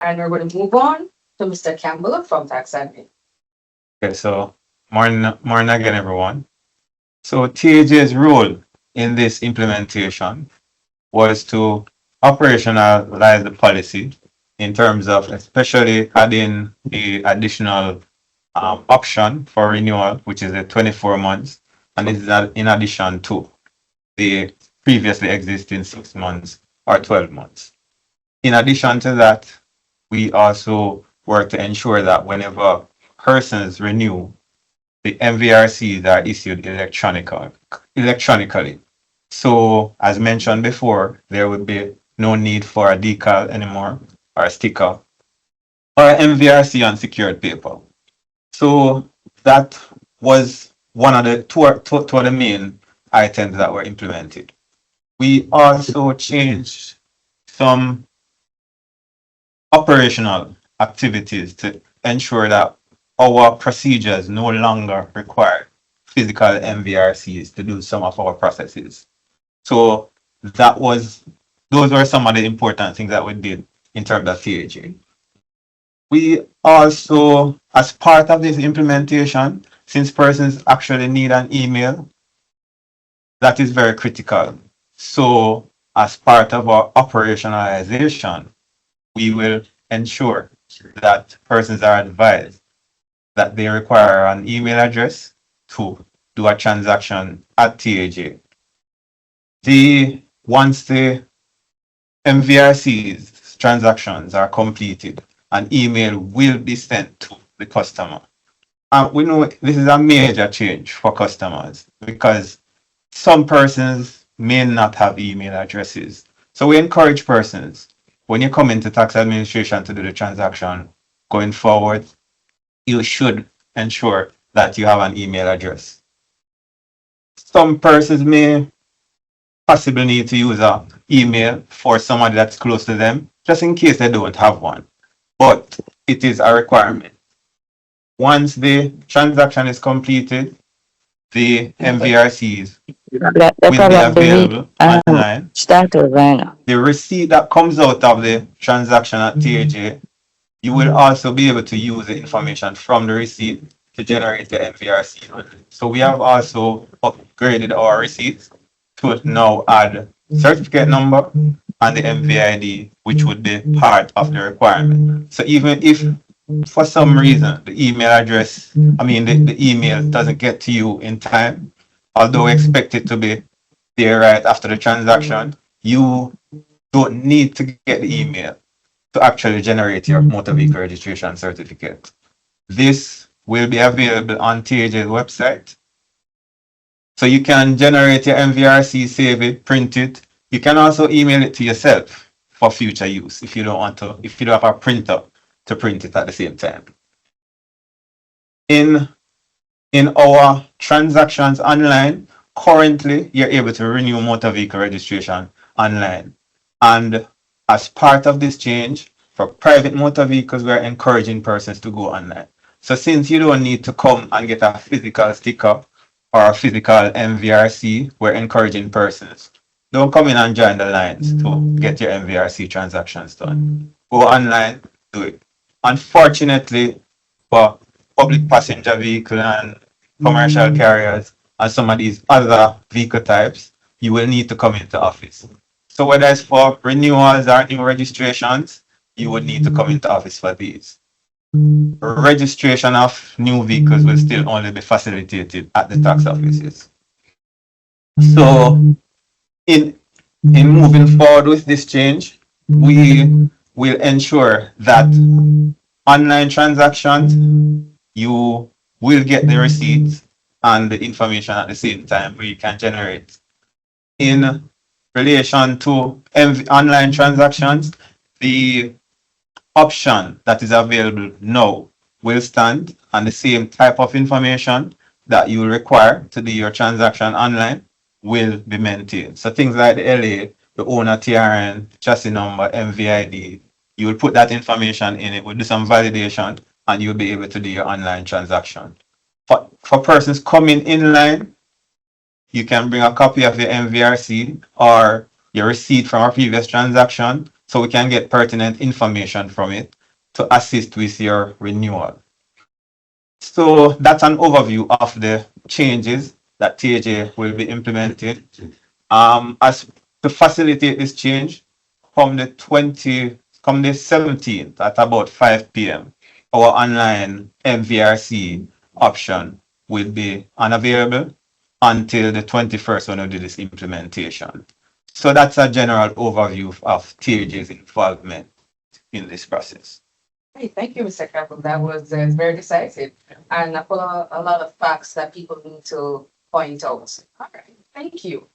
And we're going to move on to Mr. Campbell from Tax Admin. Okay, so morning again, everyone. So TAJ's role in this implementation was to operationalize the policy in terms of especially adding the additional option for renewal, which is the 24 months, and this is in addition to the previously existing 6 months or 12 months. In addition to that, we also work to ensure that whenever persons renew, the MVRCs are issued electronically. So, as mentioned before, there would be no need for a decal anymore, or a sticker, or MVRC on secured paper. So that was one of the two of the main items that were implemented. We also changed some operational activities to ensure that our procedures no longer require physical MVRCs to do some of our processes. So that was those were some of the important things that we did in terms of TAG. We also, as part of this implementation, since persons actually need an email, that is very critical. So, as part of our operationalization, we will ensure that persons are advised that they require an email address to do a transaction at TAJ. Once the MVRC's transactions are completed, an email will be sent to the customer. And we know this is a major change for customers because some persons may not have email addresses. So we encourage persons, when you come into tax administration to do the transaction going forward, you should ensure that you have an email address. Some persons may possibly need to use an email for somebody that's close to them, just in case they don't have one. But it is a requirement. Once the transaction is completed, the MVRCs will be available online. Start over. The receipt that comes out of the transaction at TAJ, you will also be able to use the information from the receipt to generate the MVRC. So we have also upgraded our receipts to now add certificate number and the MVID, which would be part of the requirement. So even if for some reason the email address, the email doesn't get to you in time, although we expect it to be there right after the transaction, you don't need to get the email to actually generate your motor vehicle registration certificate. This will be available on TAJ's website. So you can generate your MVRC, save it, print it. You can also email it to yourself for future use if you don't have a printer to print it at the same time. In our transactions online, currently you're able to renew motor vehicle registration online. And as part of this change, for private motor vehicles, we're encouraging persons to go online. So since you don't need to come and get a physical sticker or a physical MVRC, we're encouraging persons. Don't come in and join the lines to get your MVRC transactions done. Go online, do it. Unfortunately, for public passenger vehicle and commercial carriers and some of these other vehicle types, you will need to come into office. So whether it's for renewals or new registrations, you would need to come into office for these. Registration of new vehicles will still only be facilitated at the tax offices. So in moving forward with this change, we will ensure that online transactions, you will get the receipts and the information at the same time where you can generate. In relation to online transactions, the option that is available now will stand, and the same type of information that you require to do your transaction online will be maintained. So things like the LA, the owner TRN, chassis number, MVID, you will put that information in it, we'll do some validation, and you'll be able to do your online transaction. For persons coming in line, you can bring a copy of your MVRC or your receipt from a previous transaction so we can get pertinent information from it to assist with your renewal. So that's an overview of the changes that TAJ will be implementing. As to facilitate this change, from from the 17th at about 5 p.m., our online MVRC option will be unavailable until the 21st when we do this implementation. So that's a general overview of TAJ's involvement in this process. Hey, thank you, Mr. Campbell. That was very decisive and full of a lot of facts that people need to point out. All right, thank you.